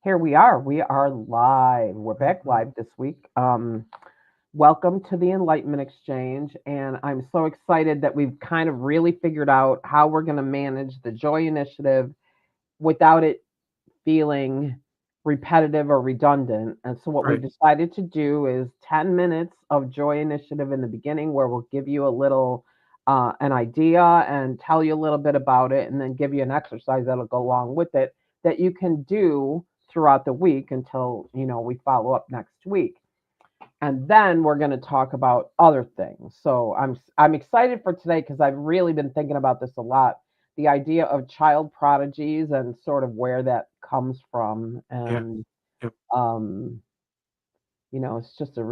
Here we are. We are live. We're back live this week. Welcome to the Enlightenment Exchange. And I'm so excited that we've kind of really figured out how we're going to manage the Joy Initiative without it feeling repetitive or redundant. And so, what we've Right. decided to do is 10 minutes of Joy Initiative in the beginning, where we'll give you a little an idea and tell you a little bit about it, and then give you an exercise that'll go along with it that you can do throughout the week until we follow up next week. And then we're going to talk about other things. So I'm excited for today because I've really been thinking about this a lot. The idea of child prodigies and sort of where that comes from, Yeah. and Yep. um, it's just it's a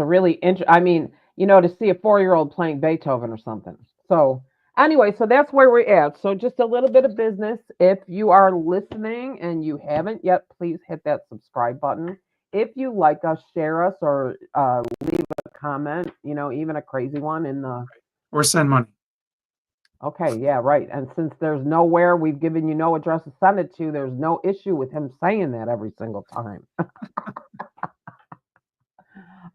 really interesting. I mean, to see a 4-year-old playing Beethoven or something. So anyway, so that's where we're at. So just a little bit of business. If you are listening and you haven't yet, please hit that subscribe button. If you like us, share us, or leave a comment. Even a crazy one in the. Or send money. Okay, yeah, right. And since there's nowhere we've given you no address to send it to, there's no issue with him saying that every single time.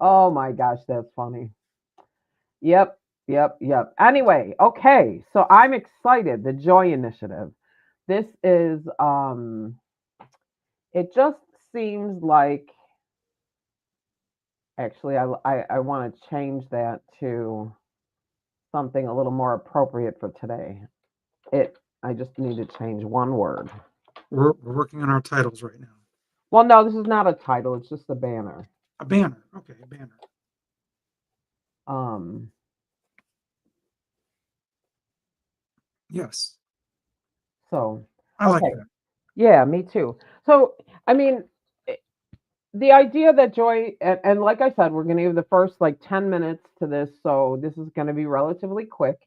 Oh my gosh, that's funny. Yep, yep. Anyway, okay. So I'm excited. The Joy Initiative. This is it just seems like actually I want to change that to something a little more appropriate for today. It I just need to change one word. We're working on our titles right now. Well, no, this is not a title, it's just a banner. A banner. Okay, a banner. Um Yes. so I like okay. that. Yeah, me too. So I mean the idea that joy and like I said, we're going to give the first like 10 minutes to this, so this is going to be relatively quick.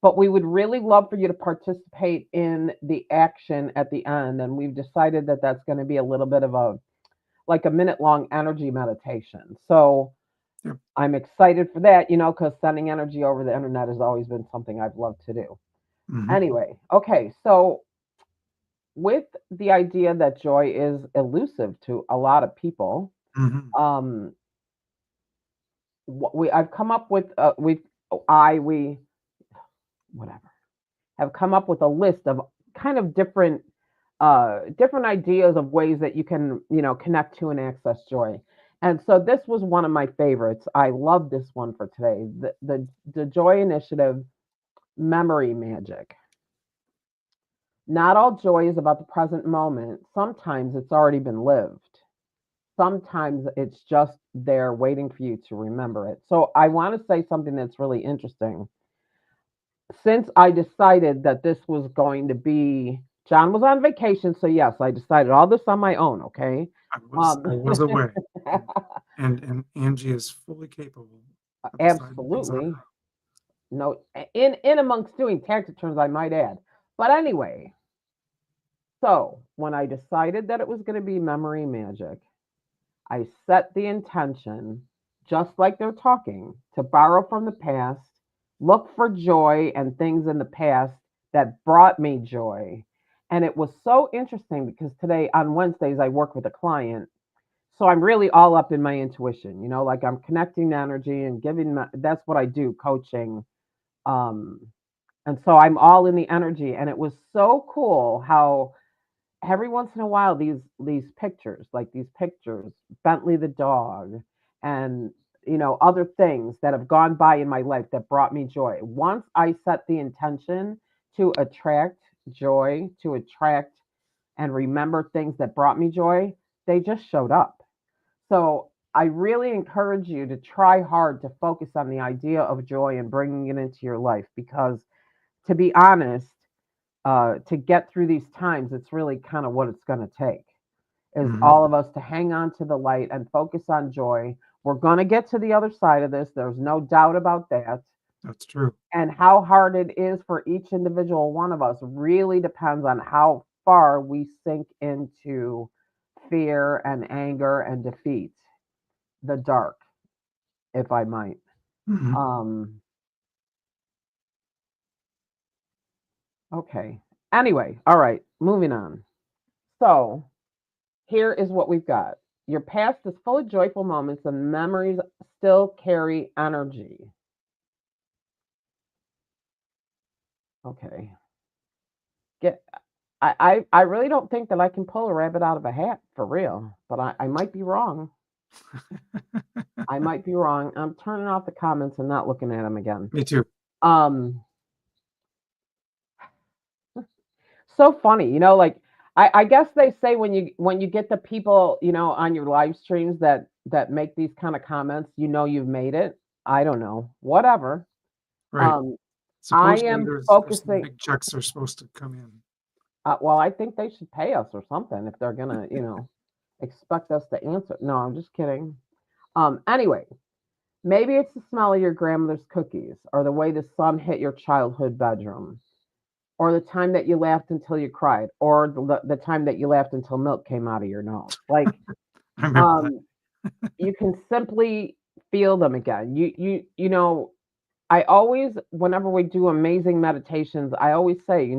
But we would really love for you to participate in the action at the end, and we've decided that that's going to be a little bit of a like a minute long energy meditation. So Yep. I'm excited for that, because sending energy over the internet has always been something I've loved to do. Mm-hmm. Anyway, okay, so with the idea that joy is elusive to a lot of people, Mm-hmm. um I've come up with we whatever have come up with a list of kind of different ideas of ways that you can connect to and access joy. And so this was one of my favorites. I love this one for today. The Joy Initiative, memory magic. Not all joy is about the present moment. Sometimes it's already been lived. Sometimes it's just there waiting for you to remember it. So I want to say something that's really interesting. Since I decided that this was going to be, John was on vacation, so yes, I decided all this on my own. Okay. I Um, was away. And and Angie is fully capable of deciding things on absolutely. No, in amongst doing tax returns, I might add. But anyway, so when I decided that it was going to be memory magic, I set the intention, just like they're talking, to borrow from the past, look for joy and things in the past that brought me joy. And it was so interesting because today on Wednesdays, I work with a client. So I'm really all up in my intuition, like I'm connecting the energy and that's what I do, coaching. Um, and so I'm all in the energy. And it was so cool how every once in a while these pictures, Bentley the dog, and other things that have gone by in my life that brought me joy. Once I set the intention to attract joy, to attract and remember things that brought me joy, they just showed up. So I really encourage you to try hard to focus on the idea of joy and bringing it into your life, because to be honest, to get through these times, it's really kind of what it's going to take is that. all of us to hang on to the light and focus on joy. We're going to get to the other side of this. There's no doubt about that. That's true. And how hard it is for each individual one of us really depends on how far we sink into fear and anger and defeat, the dark, if I might. Mm-hmm. Um, okay. Anyway, all right, moving on. So here is what we've got. Your past is full of joyful moments and memories still carry energy. Okay. Get I really don't think that I can pull a rabbit out of a hat for real, but I might be wrong. I might be wrong. I'm turning off the comments and not looking at them again. Me too. Um, so funny, like I guess they say when you get the people, on your live streams that make these kind of comments, you've made it. I don't know. Whatever. Right. I Supposedly am there's some focusing. big checks are supposed to come in. Well, I think they should pay us or something if they're gonna, expect us to answer. No, I'm just kidding. Anyway, maybe it's the smell of your grandmother's cookies, or the way the sun hit your childhood bedroom, or the time that you laughed until you cried, or the time that you laughed until milk came out of your nose. Like, I remember that. um, you can simply feel them again. I always, whenever we do amazing meditations, I always say,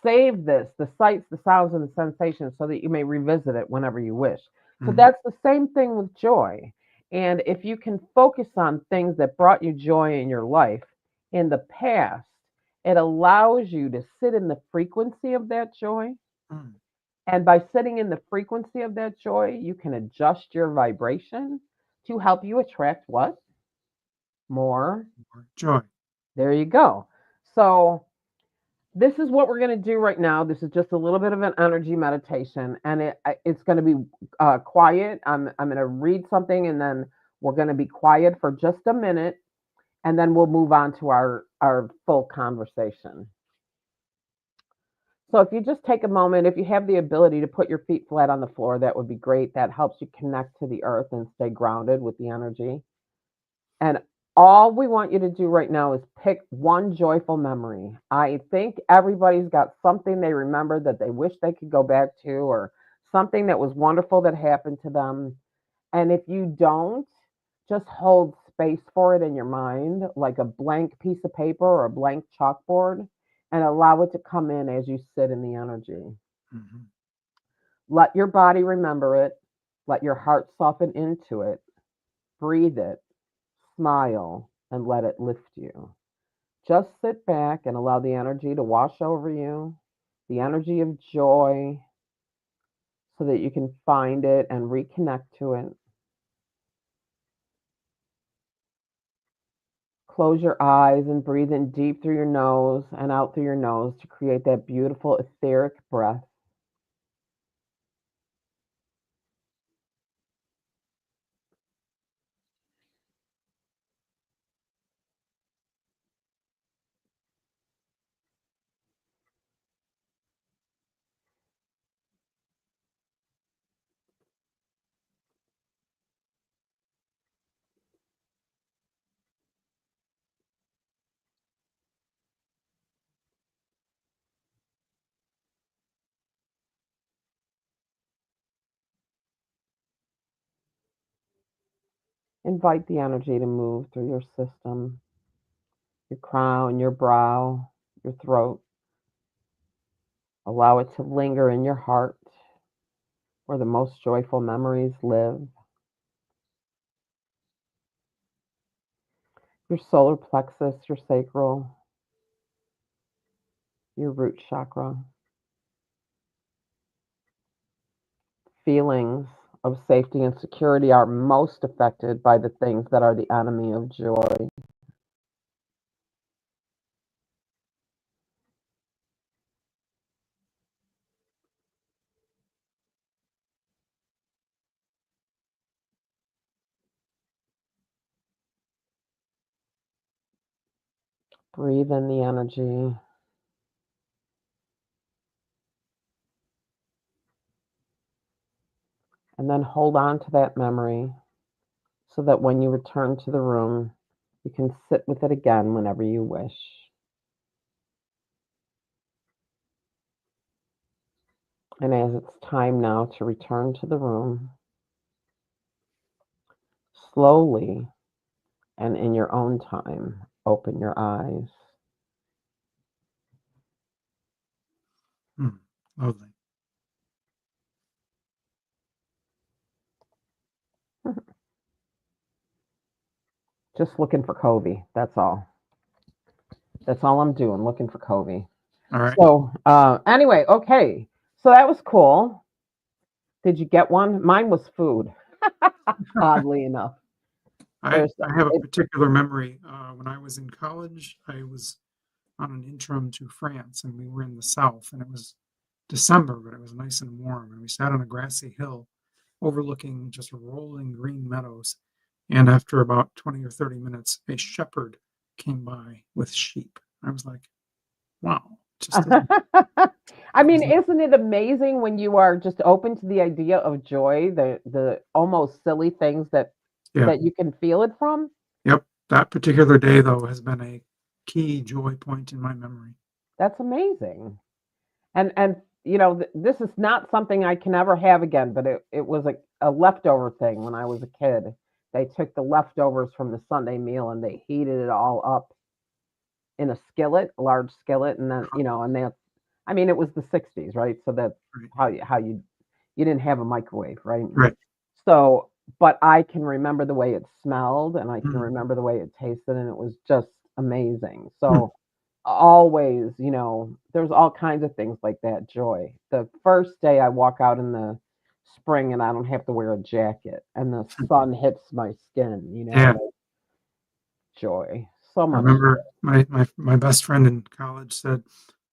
save this, the sights, the sounds, and the sensations, so that you may revisit it whenever you wish. So Mhm. that's the same thing with joy. And if you can focus on things that brought you joy in your life in the past, it allows you to sit in the frequency of that joy. Mm. And by sitting in the frequency of that joy, you can adjust your vibration to help you attract what? More. More joy. There you go. So, this is what we're going to do right now. This is just a little bit of an energy meditation, and it's going to be quiet. I'm going to read something, and then we're going to be quiet for just a minute, and then we'll move on to our full conversation. So if you just take a moment, if you have the ability to put your feet flat on the floor, that would be great. That helps you connect to the earth and stay grounded with the energy. And all we want you to do right now is pick one joyful memory. I think everybody's got something they remember that they wish they could go back to, or something that was wonderful that happened to them. And if you don't, just hold space for it in your mind, like a blank piece of paper or a blank chalkboard, and allow it to come in as you sit in the energy. Mhm. Let your body remember it. Let your heart soften into it. Breathe it. Smile and let it lift you. Just sit back and allow the energy to wash over you, the energy of joy, so that you can find it and reconnect to it. Close your eyes and breathe in deep through your nose and out through your nose to create that beautiful etheric breath. Invite the energy to move through your system, your crown, your brow, your throat. Allow it to linger in your heart, where the most joyful memories live. Your solar plexus, your sacral, your root chakra. Feelings of safety and security are most affected by the things that are the enemy of joy. Breathe in the energy. And then hold on to that memory, so that when you return to the room, you can sit with it again whenever you wish. And as it's time now to return to the room, slowly and in your own time, open your eyes. Mm. Lovely. Just looking for Covey. That's all. That's all I'm doing, looking for Covey. All right. So, anyway, okay. So that was cool. Did you get one? Mine was food, oddly enough. I There's I have a it, particular memory. When I was in college, I was on an interim to France, and we were in the south, and it was December, but it was nice and warm, and we sat on a grassy hill overlooking just rolling green meadows. And after about 20 or 30 minutes, a shepherd came by with sheep. I was like, wow, just isn't I it mean, was isn't it amazing when you are just open to the idea of joy, the almost silly things yeah, that you can feel it from? yep. That particular day though has been a key joy point in my memory. That's amazing. And this is not something I can ever have again, but it was a leftover thing when I was a kid. They took the leftovers from the Sunday meal and they heated it all up in a skillet, a large skillet, and then and that. I mean, it was the '60s, right? So that's Right, how you didn't have a microwave, right? right. So, but I can remember the way it smelled and I can Mm. remember the way it tasted, and it was just amazing. Hmm. So, always, there's all kinds of things like that joy. The first day I walk out in the spring and I don't have to wear a jacket and the sun hits my skin, Yeah, like joy. So I much, remember my best friend in college said,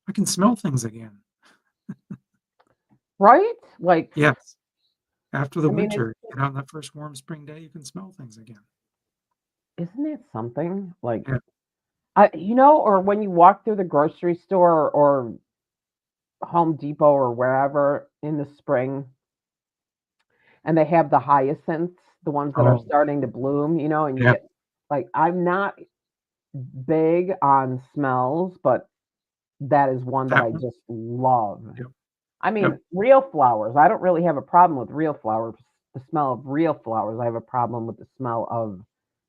"I can smell things again." right? Like, Yes, after the I mean, winter, get out on that first warm spring day, you can smell things again. isn't it something? Like, Yeah. or when you walk through the grocery store or Home Depot or wherever in the spring and they have the hyacinths, the ones that are Oh, starting to bloom, and you yeah. get like I'm not big on smells, but that is one that That I one. just love. Yep. I Yep. mean, real flowers. I don't really have a problem with real flowers, the smell of real flowers. I have a problem with the smell of,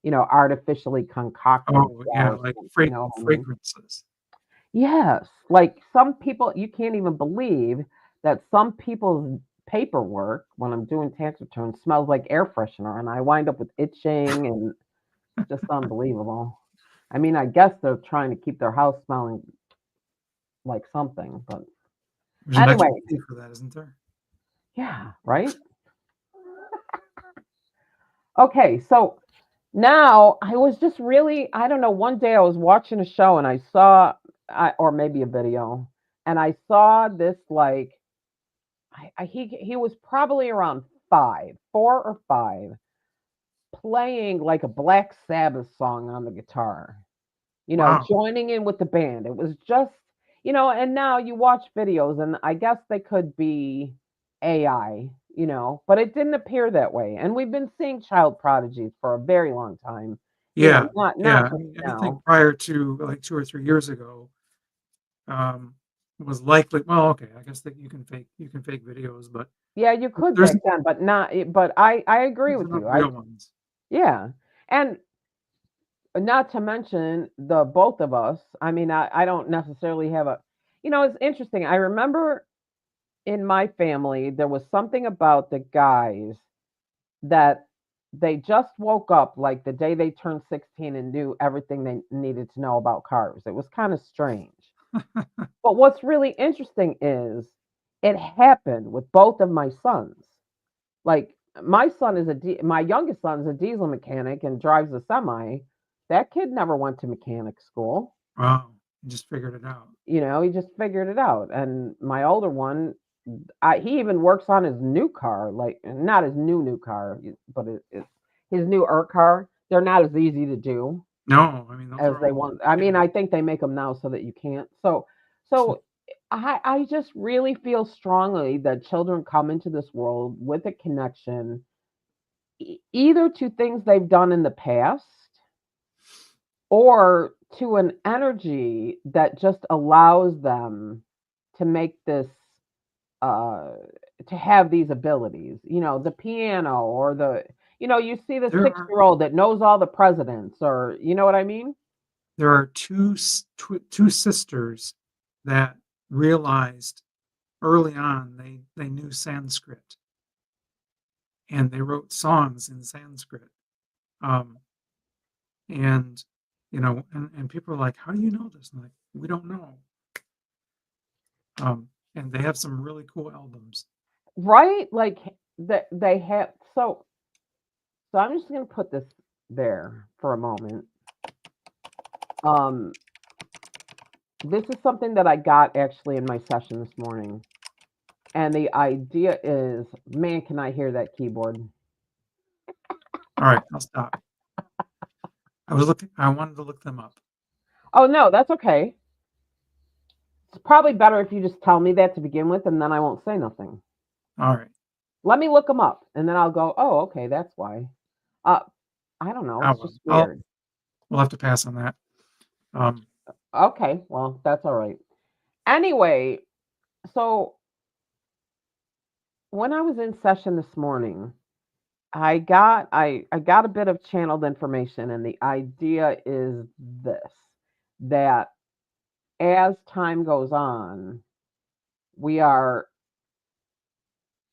artificially concocted Oh, yeah, flowers. like You know what I mean? fragrances. Yes, like some people, you can't even believe that some people's paperwork when I'm doing tax returns smells like air freshener, and I wind up with itching and just unbelievable. I mean, I guess they're trying to keep their house smelling like something, but There's an anyway, explanation for that, isn't there? yeah, right? Okay, so now I was just really, I don't know, one day I was watching a show and I saw, or maybe a video, and I saw this like he was probably around 4 or 5, playing like a Black Sabbath song on the guitar, Wow. joining in with the band. It was just, and now you watch videos and I guess they could be AI, but it didn't appear that way. And we've been seeing child prodigies for a very long time, Yeah, not yeah. I just mean, anything now. prior to, like, 2 or 3 years ago, um, was likely well, okay, I guess that you can fake videos, but Yeah, you could there's back then, but not, but I agree there's with enough you. real ones. Yeah. And not to mention the both of us. I mean, I don't necessarily have a, it's interesting. I remember in my family, there was something about the guys that they just woke up like the day they turned 16 and knew everything they needed to know about cars. It was kind of strange. But what's really interesting is it happened with both of my sons. Like my youngest son's a diesel mechanic and drives a semi. That kid never went to mechanic school. Wow, you just figured it out. He just figured it out. And my older one, he even works on his new car, like not his new car, but it's his newer car. They're not as easy to do No, I mean, those as are they all want. I mean, yeah. I think they make them now so that you can't. So I just really feel strongly that children come into this world with a connection either to things they've done in the past or to an energy that just allows them to make this uh to have these abilities, the piano or you see the There are 6-year-old that knows all the presidents, or you know what I mean. there are 2 sisters that realized early on they knew Sanskrit, and they wrote songs in Sanskrit. Um, And and people are like, how do you know this? And I'm like, we don't know. And they have some really cool albums. Right? Like that they have so I'm just gonna put this there for a moment. Um, this is something that I got actually in my session this morning. And the idea is, man, can I hear that keyboard? All right, I'll stop. I wanted to look them up. Oh no, that's okay. It's probably better if you just tell me that to begin with, and then I won't say nothing. All right. Let me look them up, and then I'll go, oh, okay, that's why. Uh, I don't know. Oh It's well. just weird. We'll have to pass on that. Um, Okay, well, that's all right. Anyway, so when I was in session this morning, I got a bit of channeled information, and the idea is this: that as time goes on, we are,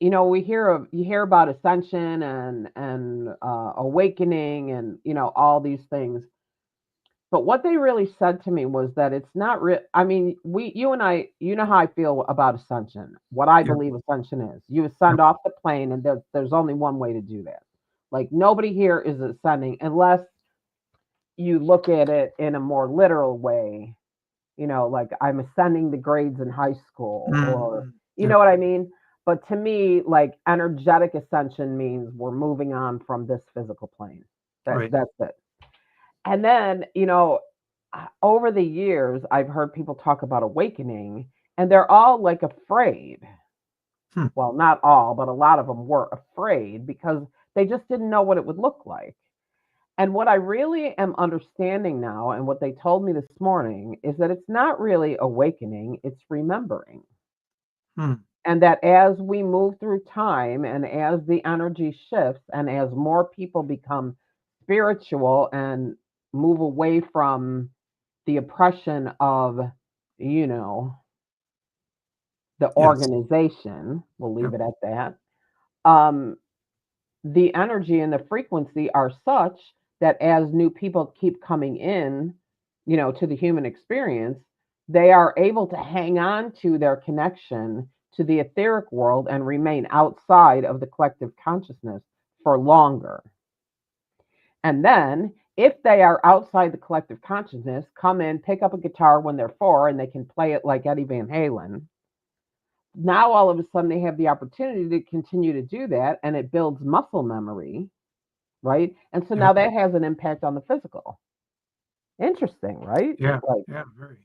you hear about ascension and awakening, and all these things. But what they really said to me was that it's not real. I mean, you and I, you know how I feel about ascension. What I yep, believe ascension is, you ascend yep, off the plane, and there's only one way to do that. Like nobody here is ascending unless you look at it in a more literal way. Like I'm ascending the grades in high school, or you yep, know what I mean. But to me, like energetic ascension means we're moving on from this physical plane. right. That's it. And then, over the years, I've heard people talk about awakening, and they're all like afraid. Hmm. Well, not all, but a lot of them were afraid because they just didn't know what it would look like. And what I really am understanding now, and what they told me this morning, is that it's not really awakening, it's remembering. Hmm. And that as we move through time and as the energy shifts and as more people become spiritual and move away from the oppression of, you know, the Yes. organization, we'll leave Yep. it at that. Um, the energy and the frequency are such that as new people keep coming in, to the human experience, they are able to hang on to their connection to the etheric world and remain outside of the collective consciousness for longer. And then, if they are outside the collective consciousness, come in, pick up a guitar when they're four, and they can play it like Eddie Van Halen. Now, all of a sudden, they have the opportunity to continue to do that, and it builds muscle memory, right? And so Yep. now that has an impact on the physical. Interesting, right? Yeah. Like Yeah. Very.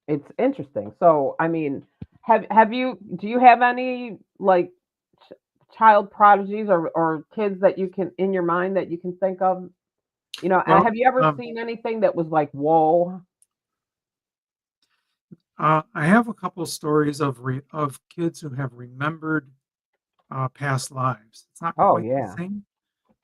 it's interesting. So, I mean, have you do you have any like ch- child prodigies or kids that you can in your mind that you can think of? Well, Have you ever um, seen anything that was like, whoa? I have a couple stories of kids who have remembered past lives. It's not Oh quite the yeah. same,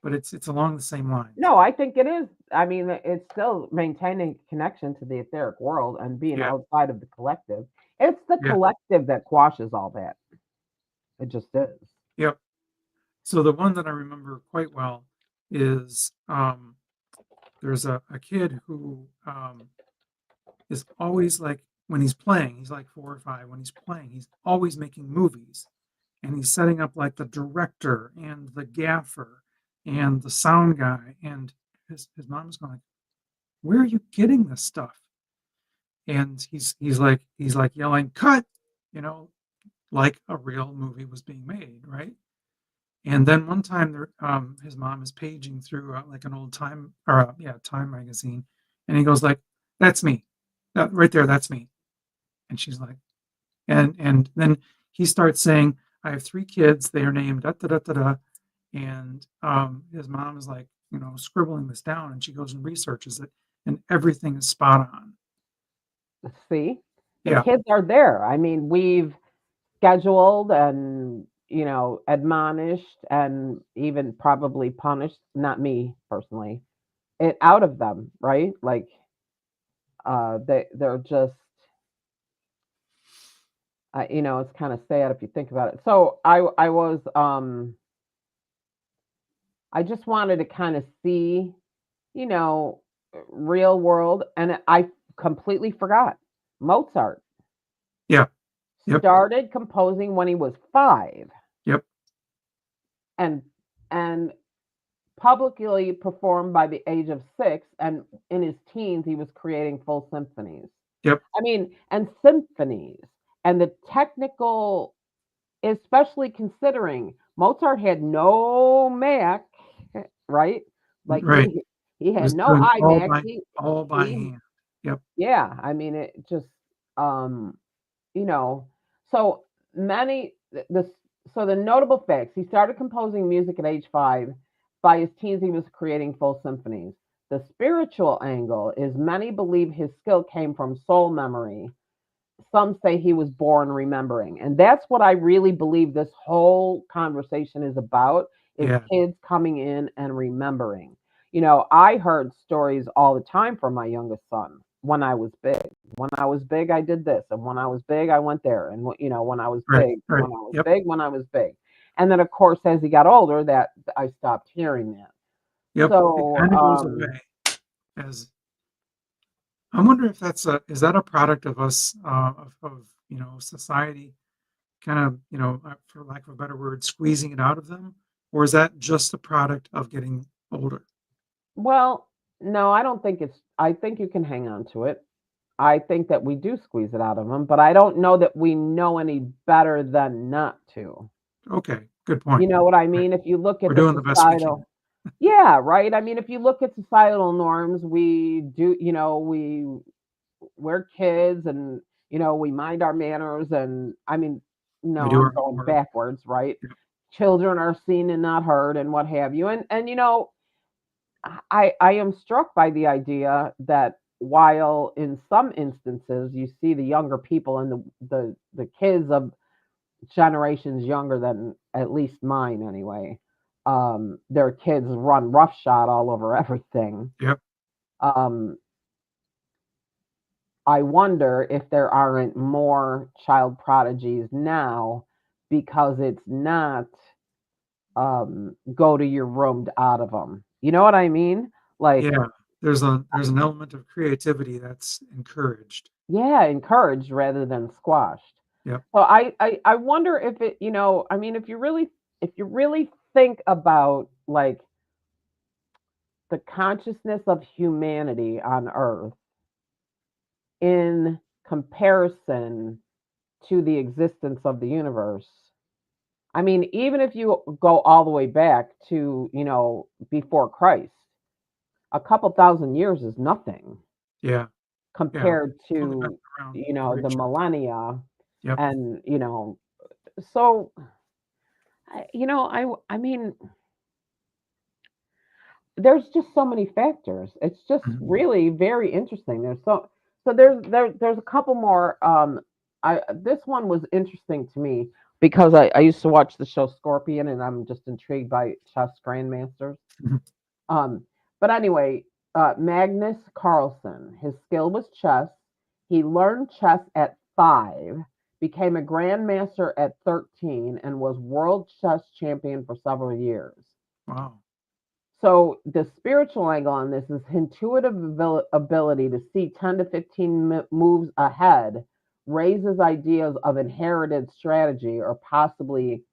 but it's along the same lines. No, I think it is. I mean, it's still maintaining connection to the etheric world and being Yeah. outside of the collective. It's the Yeah. collective that quashes all that. It just is. Yep. So the one that I remember quite well is there's a kid who is always like when he's playing, he's like 4 or 5. When he's playing, he's always making movies, and he's setting up like the director and the gaffer and the sound guy. And his mom's going, "Where are you getting this stuff?" And he's like yelling, "Cut!" You know, like a real movie was being made, right? And then one time, his mom is paging through like an old Time or yeah Time magazine, and he goes like, "That's me, that right there, that's me." And she's like, and then he starts saying, "I have 3 kids. They are named da da da da da." And his mom is like, scribbling this down, and she goes and researches it, and everything is spot on. See, the Yeah, kids are there. I mean, we've scheduled and, admonished and even probably punished, not me personally, it out of them, right? Like they're just it's kind of sad if you think about it. So I was I just wanted to kind of see, you know, real world, and I completely forgot. Mozart Yeah. Yep. started composing when he was 5, Yep. and and publicly performed by the age of 6, and in his teens he was creating full symphonies. Yep. I mean, and symphonies, and the technical, especially considering Mozart had no Mac, right? Like Right. he It had was no doing iMac. all by He hand. Yep. Yeah, I mean it just um you know, so many the so the notable facts: he started composing music at age 5. By his teens, he was creating full symphonies. The spiritual angle is many believe his skill came from soul memory. Some say he was born remembering, and that's what I really believe this whole conversation is about: is Yeah. kids coming in and remembering. I heard stories all the time from my youngest son. When I was big, I did this, and when I was big, I went there, and when I was Right. big, Right. Yep. when I was big. And then of course, as he got older, that I stopped hearing that. Yep. It So kind of goes away as I wonder if is that a product of us of society kind of for lack of a better word squeezing it out of them, or is that just the product of getting older? well, no, I don't think it's I think you can hang on to it. I think that we do squeeze it out of them, but I don't know that we know any better than not to. Okay, good You point. know what I Right. mean? If you look We're at the doing the best we can. societal, yeah, right. I mean, if you look at societal norms, we do, we're kids, and we mind our manners, and I mean, We no, do I'm our going homework. backwards, right? Yep. Children are seen and not heard, and what have you, and I am struck by the idea that while in some instances you see the younger people and the kids of generations younger than at least mine anyway, their kids run roughshod all over everything. Yep. Um, I wonder if there aren't more child prodigies now because it's not go to your room out of them. You know what I mean? Like, Yeah. There's an element of creativity that's encouraged. yeah, encouraged rather than squashed. Yep. So I wonder if it, I mean, if you really think about like the consciousness of humanity on Earth in comparison to the existence of the universe. I mean, even if you go all the way back to, before Christ, a couple thousand years is nothing Yeah. Yeah. compared It's only been to, around a very the short time. millennia. Yep. And, so I mean, there's just so many factors. It's just Mhm. really very interesting. There's a couple more. I This one was interesting to me because I used to watch the show Scorpion, and I'm just intrigued by chess grandmasters. Mhm. Um, but anyway, Magnus Carlsen, his skill was chess. He learned chess at 5, became a grandmaster at 13, and was world chess champion for several years. Wow. So the spiritual angle on this is intuitive ability to see 10 to 15 moves ahead raises ideas of inherited strategy or possibly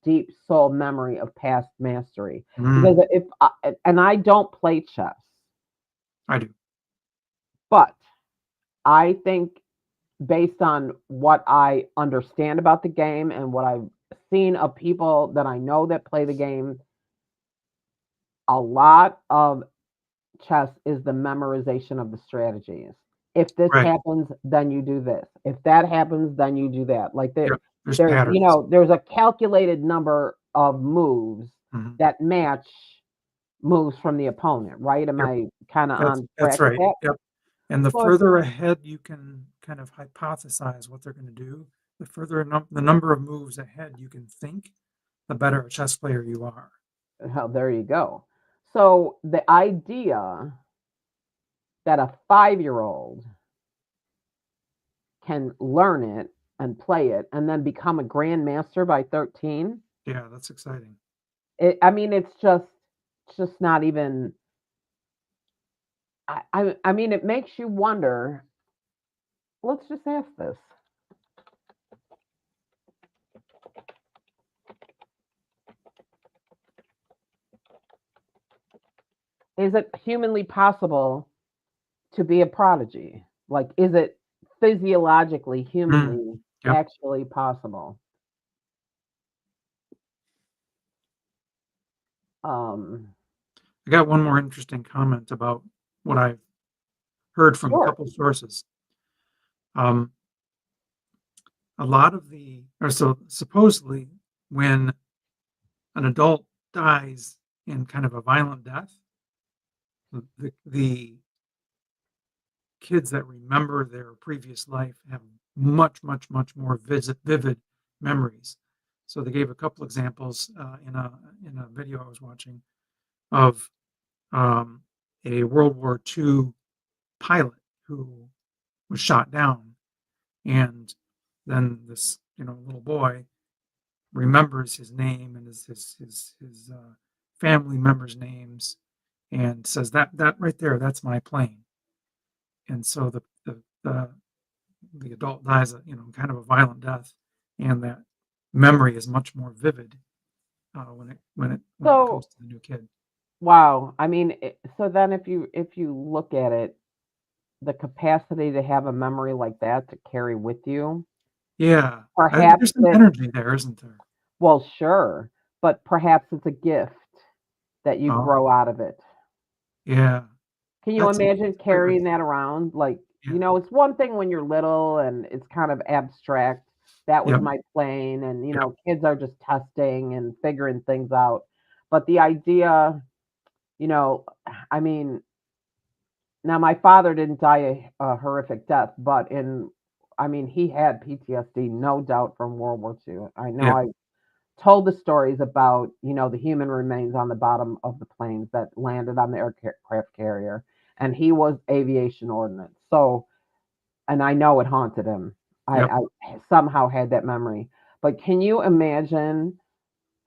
deep soul memory of past mastery. Because Mm, and I don't play chess, I do. but I think based on what I understand about the game and what I've seen of people that I know that play the game, a lot of chess is the memorization of the strategies. If this Right. happens, then you do this. If that happens, then you do that. Like Yep. There's there's patterns. there's a calculated number of moves Mhm. that match moves from the opponent, right? Am Yep. I kind of That's on that's track with right. that? Yep. And the So if, further ahead you can kind of hypothesize what they're going to do, the number of moves ahead you can think, the better a chess player you are. well, there you go. So the idea that a 5-year-old can learn it and play it and then become a grandmaster by 13. Yeah, that's exciting. I mean, it's just not even. I mean, it makes you wonder. Let's just ask this: is it humanly possible to be a prodigy? Like, is it physiologically, Mm, humanly, yep. actually possible? Um, I got one more interesting comment about what I've heard from a sure. couple sources. Um, a lot of or so supposedly, when an adult dies in kind of a violent death, the kids that remember their previous life have much, much, much more vivid memories. So they gave a couple examples in a video I was watching of um, a World War II pilot who was shot down, and then this little boy remembers his name and his family members' names, and says that right there, that's my plane. And so the adult dies kind of a violent death, and that memory is much more vivid when it comes So, to the new kid. wow. I mean, so then if you look at it, the capacity to have a memory like that to carry with you, Yeah, perhaps there's some it, energy there, isn't there? well, sure, but perhaps it's a gift that you Oh, grow out of it. yeah, Can you that's a imagine great way to carrying say that around? Like, it. Yeah, it's one thing when you're little and it's kind of abstract. That was yep, my plane, and yep, kids are just testing and figuring things out. But the idea, you know, I mean, now my father didn't die a horrific death, but I mean, he had PTSD, no doubt, from World War II. I know yeah, I told the stories about, the human remains on the bottom of the planes that landed on the aircraft carrier, and he was aviation ordnance. So, and I know it haunted him. yep. I somehow had that memory. But can you imagine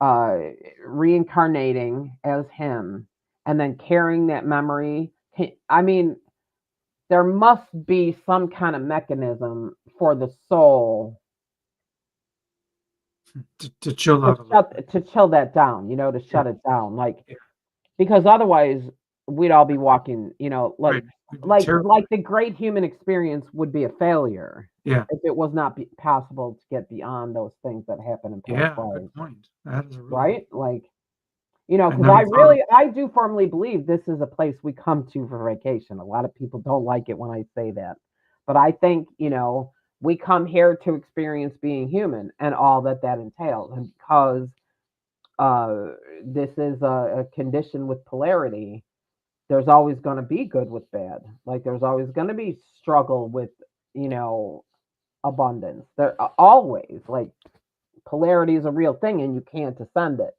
uh, reincarnating as him and then carrying that memory? I mean, there must be some kind of mechanism for the soul To chill out a little bit. to chill that down, to Yeah, shut it down. Like, yeah, because otherwise we'd all be walking, right. like We'd be like terrified. like the great human experience would be a failure Yeah, if it was not possible to get beyond those things that happen in past yeah. Good lives, point. That is a really good right? point. Like, I because never thought of. I do firmly believe this is a place we come to for vacation. A lot of people don't like it when I say that, but I think, we come here to experience being human and all that that entails. And because uh, this is a condition with polarity, there's always going to be good with bad. Like, there's always going to be struggle with, you know, abundance. There always, like, polarity is a real thing and you can't ascend it.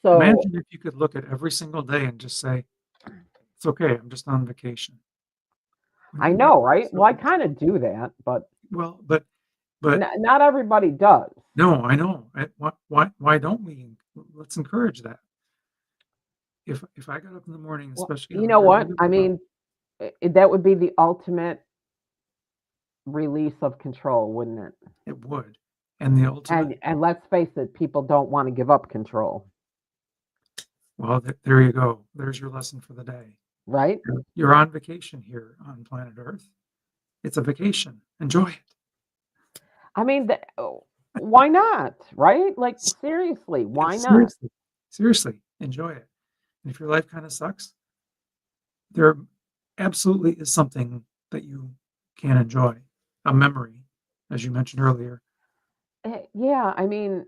So Imagine if you could look at every single day and just say, "It's okay. I'm just on vacation." I Wouldn't that know, be right? so Well, I kind peaceful? of do that, but Well, but not everybody does. no, I know. Why don't we? Let's encourage that. If I got up in the morning, Well, especially you know you're what? you're I well, mean, that would be the ultimate release of control, wouldn't it? it would, and the ultimate. And let's face it, people don't want to give up control, Well, there you go. There's your lesson for the day. right? You're on vacation here on planet Earth. It's a vacation. Enjoy it. I mean, why not? Right? Like, seriously, why not? Seriously, seriously, enjoy it. And if your life kind of sucks, there absolutely is something that you can enjoy, a memory, as you mentioned earlier. Yeah, I mean,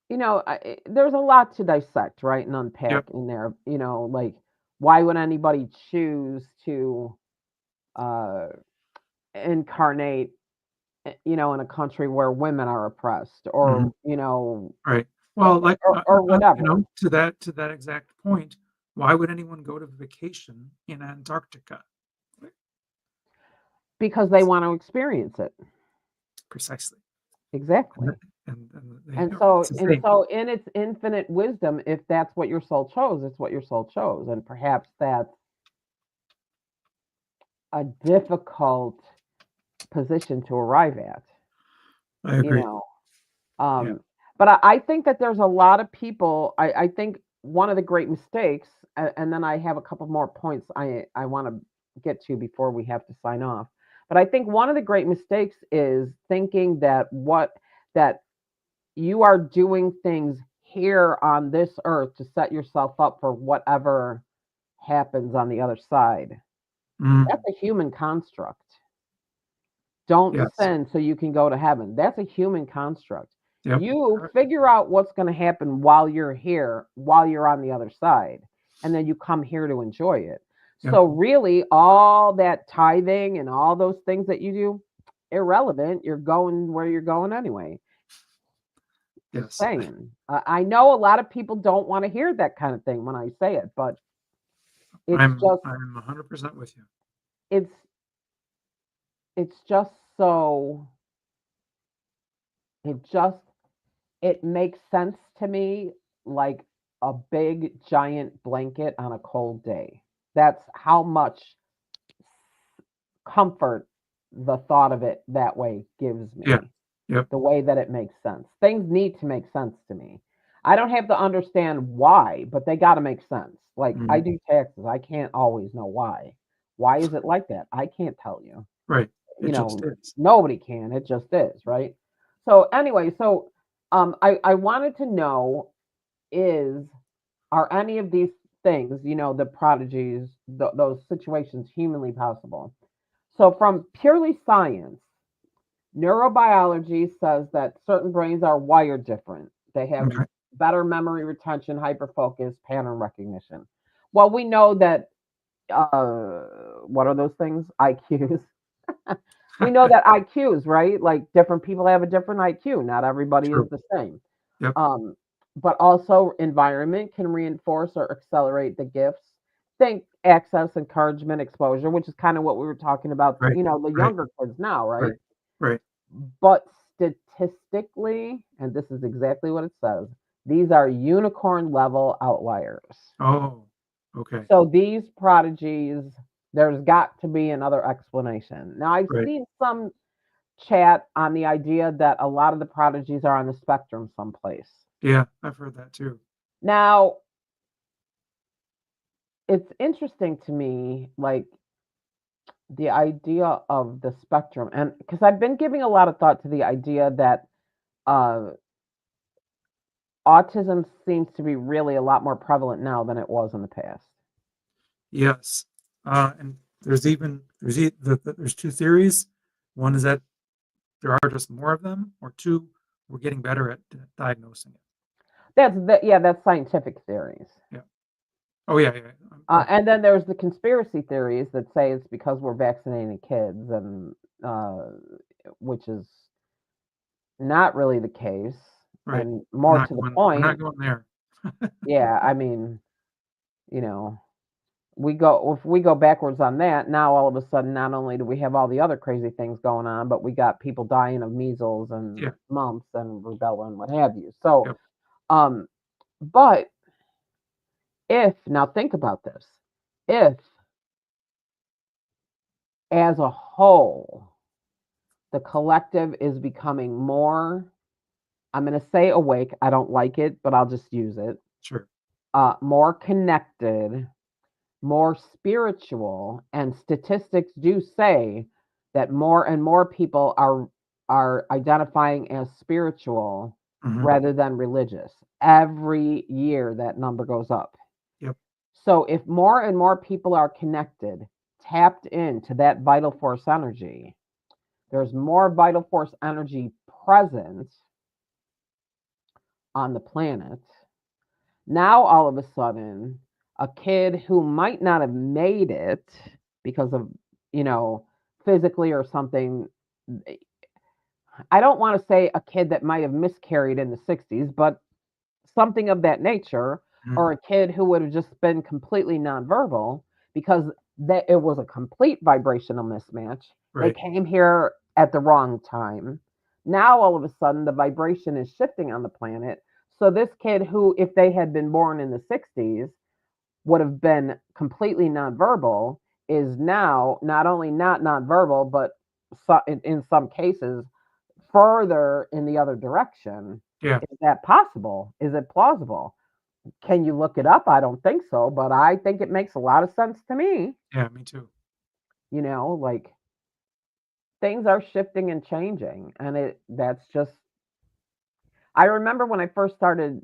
there's a lot to dissect, right, and unpack Yep. in there. Like, why would anybody choose to uh, incarnate, in a country where women are oppressed, Mhm. or Right. Well, like, or whatever, to that exact point, why would anyone go to vacation in Antarctica? Right. because they want to experience it. Precisely. And Exactly. that and they And so it's the and same. so in its infinite wisdom, if that's what your soul chose, it's what your soul chose. And perhaps that's a difficult position to arrive at, I you agree. know. Yeah. But I think that there's a lot of people. I think one of the great mistakes, and then I have a couple more points I want to get to before we have to sign off. But I think one of the great mistakes is thinking that you are doing things here on this earth to set yourself up for whatever happens on the other side. That's Mm. a human construct. Don't Yes. sin so you can go to heaven. That's a human construct. Yep. You Correct. figure out what's going to happen while you're here, while you're on the other side, and then you come here to enjoy it. Yep. So, really, all that tithing and all those things that you do, irrelevant. You're going where you're going anyway. Just Yes. saying. I know a lot of people don't want to hear that kind of thing when I say it, but it's just, I'm 100% with you. it's, it's just so, it just it makes sense to me like a big giant blanket on a cold day. That's how much comfort the thought of it that way gives Yeah. me. Yep. The way that it makes sense. Things need to make sense to me. I don't have to understand why, but they got to make sense. Like I Mm. do taxes, I can't always know why. Why is it like that? I can't tell you. Right. It You just know, is. nobody can. It just is, right? So anyway, so I wanted to know is are any of these things, the prodigies, those situations humanly possible? So from purely science, neurobiology says that certain brains are wired different. They have Okay. better memory retention, hyperfocus, pattern recognition. Well, we know that what are those things? IQs. We know that IQs, right? Like different people have a different IQ. Not everybody is True. the same. Yep. Um, but also environment can reinforce or accelerate the gifts. Think access, encouragement, exposure, which is kind of what we were talking about, Right. the Right. younger kids now, right? Right. Right. But statistically, and this is exactly what it says, these are unicorn level outliers. Oh. Okay. So these prodigies, there's got to be another explanation. Now, I've Right. seen some chat on the idea that a lot of the prodigies are on the spectrum someplace. Yeah. I've heard that too. Now, it's interesting to me, like the idea of the spectrum, and because I've been giving a lot of thought to the idea that uh, autism seems to be really a lot more prevalent now than it was in the past. Yes. And there's two theories. One is that there are just more of them, or two, we're getting better at diagnosing it. That's scientific theories. Yeah. Oh yeah. Yeah. Okay. And then there's the conspiracy theories that say it's because we're vaccinating kids, and uh, which is not really the case. Right. And more to the We're not point, going there. yeah, I mean, you know, if we go backwards on that, now all of a sudden, not only do we have all the other crazy things going on, but we got people dying of measles and Yeah. mumps and rubella and what have you. So, Yep. um, but if now think about this, if as a whole the collective is becoming more, I'm going to say awake. I don't like it, but I'll just use it. Sure. More connected, more spiritual, and statistics do say that more and more people are identifying as spiritual Hmm. rather than religious. Every year that number goes up. Yep. So if more and more people are connected, tapped into that vital force energy, there's more vital force energy present on the planet. Now, all of a sudden, a kid who might not have made it because of, you know, physically or something, I don't want to say a kid that might have miscarried in the 60s, but something of that nature, or Mhm. a kid who would have just been completely nonverbal because it was a complete vibrational mismatch. They Right. came here at the wrong time. Now all of a sudden the vibration is shifting on the planet. So this kid who, if they had been born in the 60s, would have been completely nonverbal is now not only not nonverbal, but in some cases further in the other direction. Yeah. Is that possible? Is it plausible? Can you look it up? I don't think so, but I think it makes a lot of sense to me. Yeah. Me too. Like things are shifting and changing, and that's just. I remember when I first started,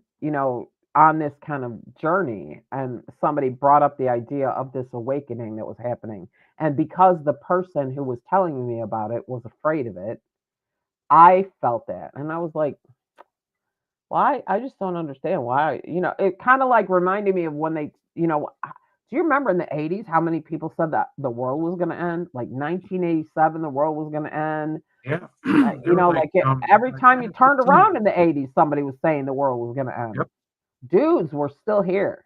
on this kind of journey, and somebody brought up the idea of this awakening that was happening. And because the person who was telling me about it was afraid of it, I felt that. And I was like, why? I just don't understand why. It kind of like reminded me of when do you remember in the 80s how many people said that the world was going to end? Like 1987, the world was going to end. Yeah. They were Every like time 10 you or turned 15. around in the 80s, somebody was saying the world was going to end. Yep. Dudes, we're still here.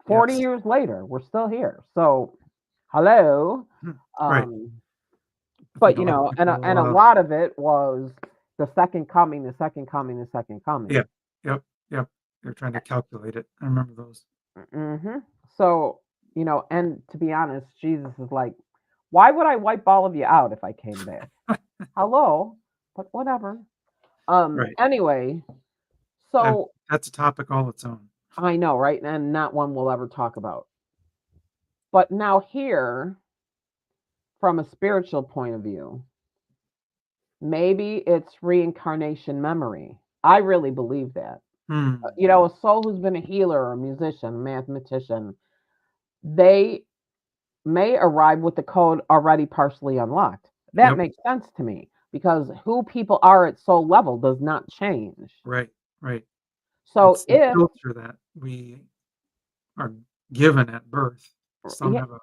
40 Yes. years later, we're still here. So, hello. Right. Um, I but think a lot of and a people. lot of it was the second coming, the second coming, the second Yeah. coming. Yep. Yep. They're trying to calculate it. I remember those. hmm So, and to be honest, Jesus is like, why would I wipe all of you out if I came back? Hello, but whatever. Right. Anyway, That so that's a topic all its own. I know, right? And not one we'll ever talk about. But now here, from a spiritual point of view, maybe it's reincarnation memory. I really believe that. Hmm. A soul who's been a healer or a musician, mathematician, they may arrive with the code already partially unlocked. That Yep. makes sense to me because who people are at soul level does not change. Right. Right. So It's the if, filter that we are given at birth. Some yeah, have a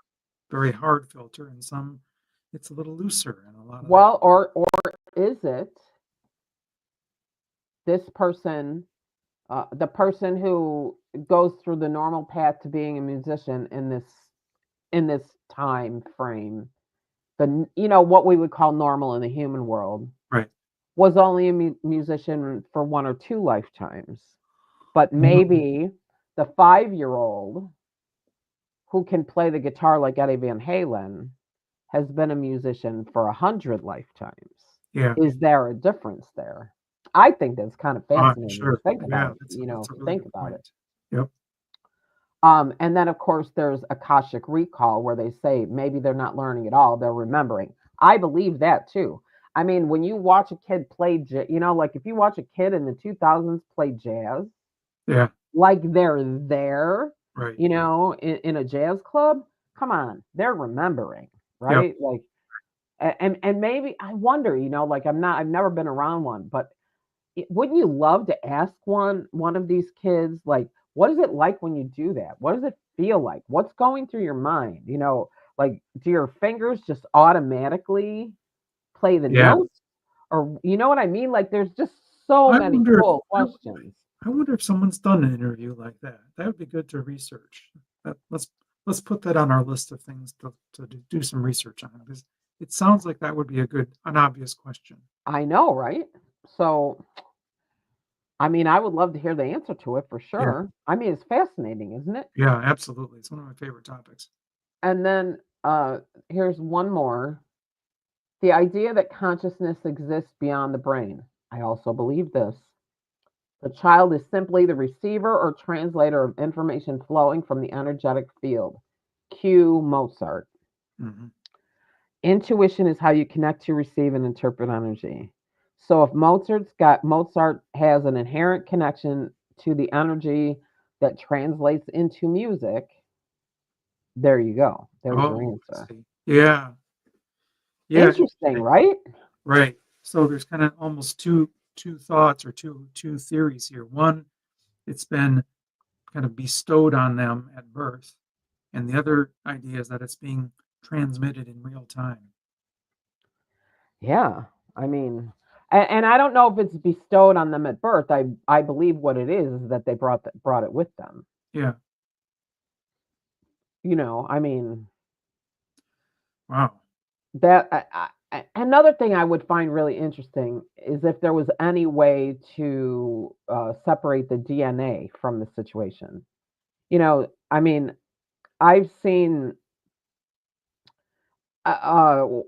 very hard filter, and some it's a little looser, and a lot of that. well, or is it this person, the person who goes through the normal path to being a musician in this time frame, what we would call normal in the human world, Right. was only a musician for one or two lifetimes. But Mhm. maybe the 5-year old who can play the guitar like Eddie Van Halen has been a musician for 100 lifetimes. Yeah. Is there a difference there? I think that's kind of fascinating to Sure. think Yeah, about, that's a to really think good about it. point. Yep. And then, of course, there's Akashic recall where they say maybe they're not learning at all, they're remembering. I believe that too. I mean, when you watch a kid play, like if you watch a kid in the 2000s play jazz, Yeah. like they're there, Right. in a jazz club, come on, they're remembering, Yep. right? Like, and maybe I wonder, like I've never been around one, but wouldn't you love to ask one of these kids, like, what is it like when you do that? What does it feel like? What's going through your mind? Like, do your fingers just automatically play the Yeah. notes, or you know what I mean? Like, there's just so I many wonder if cool I, questions. I wonder if someone's done an interview like that. That would be good to research. Let's put that on our list of things to do some research on, because it sounds like that would be an obvious question. I know, right? So, I mean, I would love to hear the answer to it for Yeah. sure. I mean, it's fascinating, isn't it? Yeah, absolutely. It's one of my favorite topics. And then here's one more. The idea that consciousness exists beyond the brain. I also believe this. The child is simply the receiver or translator of information flowing from the energetic field. Cue Mozart. Hmm. Intuition is how you connect to receive and interpret energy. So if Mozart has an inherent connection to the energy that translates into music, there you go. There's your Oh, I answer. see. Yeah. Yeah, Interesting, interesting. right? Right. So there's kind of almost two thoughts or two theories here. One, it's been kind of bestowed on them at birth, and the other idea is that it's being transmitted in real time. Yeah. I mean, and I don't know if it's bestowed on them at birth. I believe what it is that they brought it with them. Yeah. I mean, Wow. that another thing I would find really interesting is if there was any way to separate the DNA from the situation. I mean, I've seen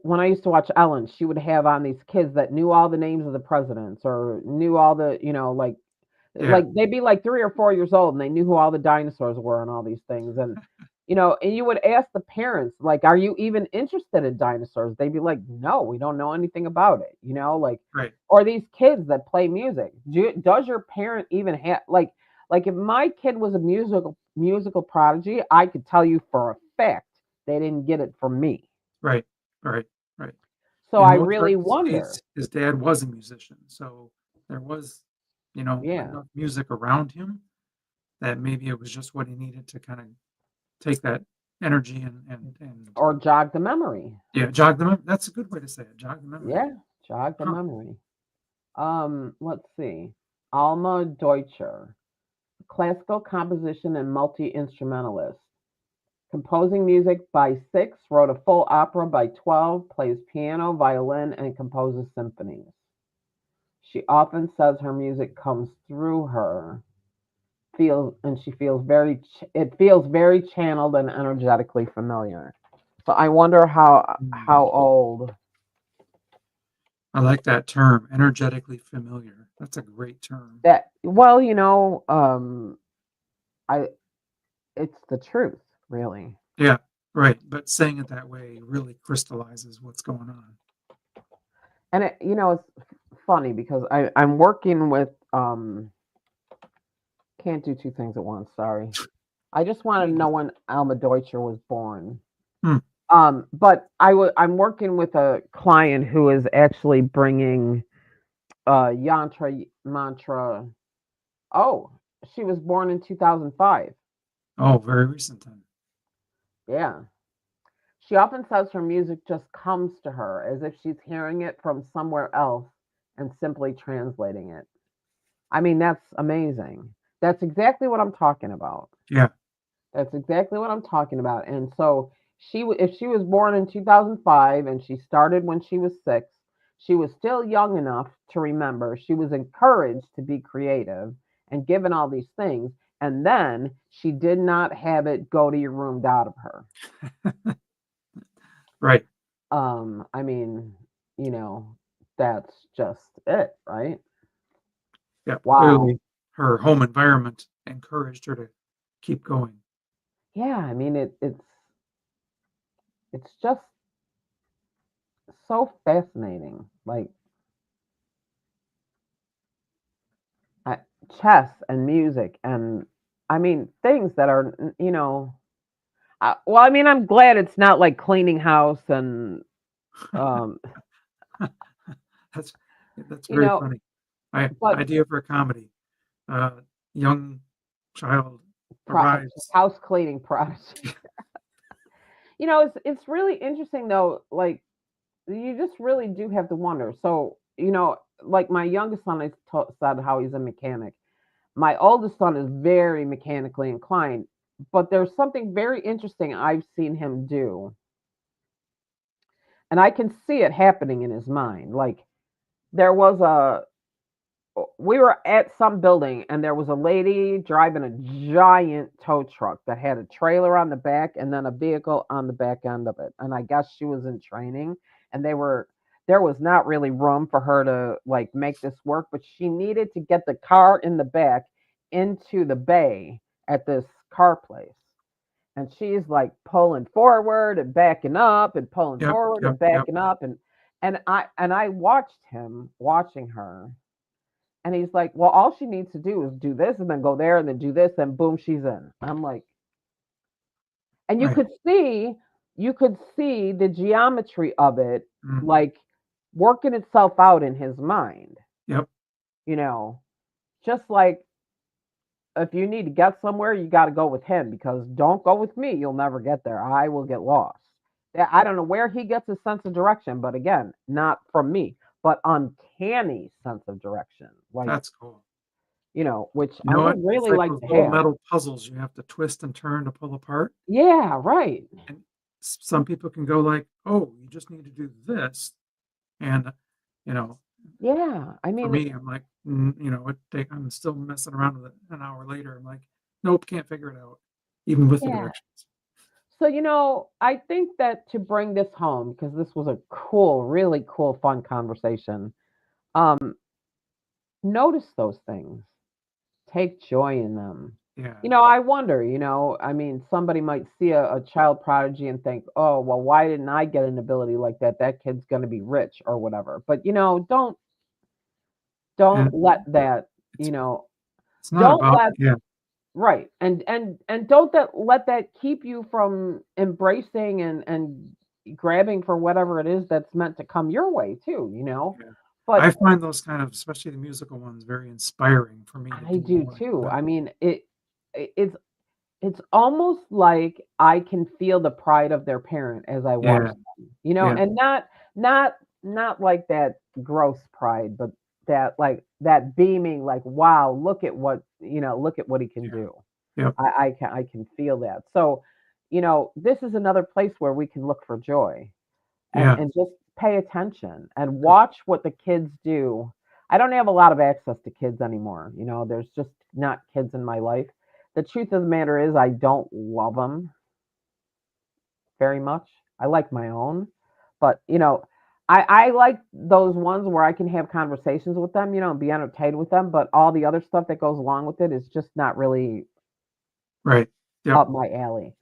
when I used to watch Ellen, she would have on these kids that knew all the names of the presidents or knew all the, Yeah, like they'd be like 3 or 4 years old and they knew who all the dinosaurs were and all these things. And you would ask the parents, like, are you even interested in dinosaurs? They'd be like, no, we don't know anything about it, like, right, or these kids that play music. Does your parent even have like if my kid was a musical prodigy, I could tell you for a fact they didn't get it from me. right, right, right. So In I most really Mozart's wonder. case, his dad was a musician, so there was, Yeah. enough music around him that maybe it was just what he needed to kind of take that energy and Or jog the memory. yeah, jog the memory. That's a good way to say it. Jog the memory. Yeah, jog the Huh. memory. Let's see. Alma Deutscher, classical composition and multi-instrumentalist. Composing music by 6, wrote a full opera by 12, plays piano, violin, and composes symphonies. She often says her music comes through her, feels and she feels it feels very channeled and energetically familiar. So I wonder Mm. how old I like that term, energetically familiar. That's a great term. that. Well, I it's the truth, really. Yeah, right. But saying it that way really crystallizes what's going on. And it's funny because I'm working with can't do two things at once. Sorry. I just want to know when Alma Deutscher was born. Hmm. But I'm working with a client who is actually bringing yantra mantra. Oh, she was born in 2005. Oh, very recent then. Yeah. She often says her music just comes to her as if she's hearing it from somewhere else and simply translating it. I mean, that's amazing. That's exactly what I'm talking about. Yeah. That's exactly what I'm talking about. And so if she was born in 2005 and she started when she was 6, she was still young enough to remember. She was encouraged to be creative and given all these things. And then she did not have it go to your room out of her. Right. I mean, you know, that's just it, right? Yeah. Wow. Clearly, her home environment encouraged her to keep going. Yeah, I mean it's just so fascinating. Like uh, chess and music and I mean things that are well, I mean I'm glad it's not like cleaning house and um That's that's you very know funny. I but idea for a comedy. Young child arrives. house cleaning products. It's really interesting though, like you just really do have to wonder. So, like my youngest son, said how he's a mechanic. My oldest son is very mechanically inclined, but there's something very interesting I've seen him do, and I can see it happening in his mind. Like there was a we were at some building and there was a lady driving a giant tow truck that had a trailer on the back and then a vehicle on the back end of it. And I guess she was in training and there was not really room for her to like make this work, but she needed to get the car in the back into the bay at this car place. And she's like pulling forward and backing up and pulling Yep, forward yep, and yep. backing up and I watched him watching her, and he's like, well, all she needs to do is do this and then go there and then do this and boom, she's in. I'm like, and Right. you could see the geometry of it Mm, like working itself out in his mind, yep. you know, just like if you need to get somewhere, you got to go with him because don't go with me. You'll never get there. I will get lost. I don't know where he gets his sense of direction, but again, not from me, but uncanny sense of direction. Like, That's cool. which You I know what? would It's really like like those to little have. metal puzzles you have to twist and turn to pull apart. Yeah, right. And some people can go like, "Oh, you just need to do this," and you know, Yeah, I for mean, me, I'm like, I'm still messing around with it an hour later. I'm like, nope, can't figure it out, even with the yeah, directions. So, I think that to bring this home, because this was a cool, really cool, fun conversation, um, notice those things, take joy in them. Yeah. I wonder, I mean, somebody might see a child prodigy and think, oh, well, why didn't I get an ability like that? That kid's going to be rich or whatever. But, don't And let that, it's it's not don't about let yeah. right. And don't let that keep you from embracing and grabbing for whatever it is that's meant to come your way too. Yeah. But I find those kind of, especially the musical ones, very inspiring for me to I do do more too. like I mean, it's almost like I can feel the pride of their parent as I watch yeah, them, yeah, and not not like that gross pride, but that like that beaming, like, wow, look at what he can yeah, do. yep, I can feel that. So, this is another place where we can look for joy and yeah, just pay attention and watch what the kids do. I don't have a lot of access to kids anymore. There's just not kids in my life. The truth of the matter is I don't love them very much. I like my own, but I like those ones where I can have conversations with them, and be entertained with them. But all the other stuff that goes along with it is just not really right, yep, up my alley.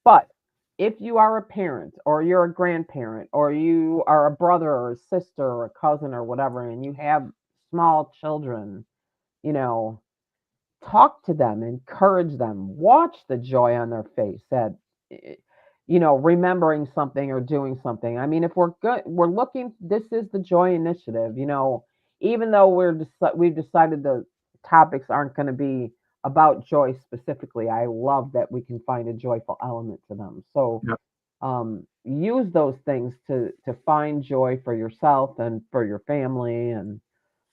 But if you are a parent or you're a grandparent or you are a brother or a sister or a cousin or whatever, and you have small children, you know, talk to them, encourage them, watch the joy on their face that, eh, remembering something or doing something. I mean, if we're good, we're looking, this is the Joy Initiative, even though we've decided the topics aren't going to be about joy specifically. I love that we can find a joyful element to them. So, yep. use those things to find joy for yourself and for your family. And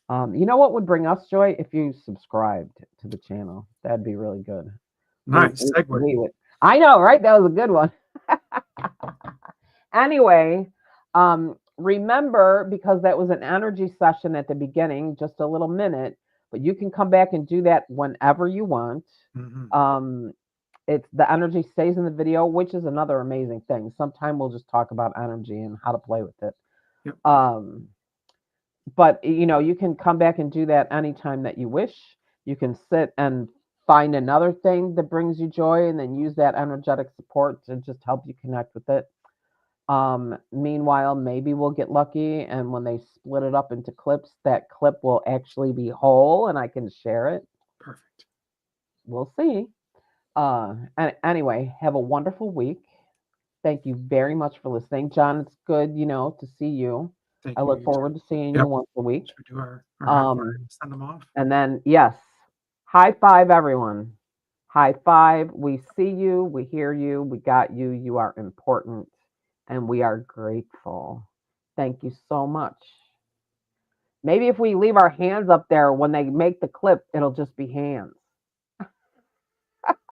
you know what would bring us joy? If you subscribed to the channel, that'd be really good. We Nice we, segue. we would. I know, right? That was a good one. Anyway, remember, because that was an energy session at the beginning, just a little minute, but you can come back and do that whenever you want. Hmm. Um, it's the energy stays in the video, which is another amazing thing. Sometime we'll just talk about energy and how to play with it. Yep, Um, but you can come back and do that anytime that you wish. You can sit and find another thing that brings you joy and then use that energetic support to just help you connect with it. Meanwhile, maybe we'll get lucky and when they split it up into clips, that clip will actually be whole and I can share it. perfect. We'll see. Anyway, have a wonderful week. Thank you very much for listening. John, it's good, to see you. I Thank you. look You too. forward to seeing you Yep. once a week. Should we do our high five? Um, Send them off. and then, yes, high five, everyone. High five. We see you, we hear you, we got you. You are important, and we are grateful. Thank you so much. Maybe if we leave our hands up there when they make the clip, it'll just be hands.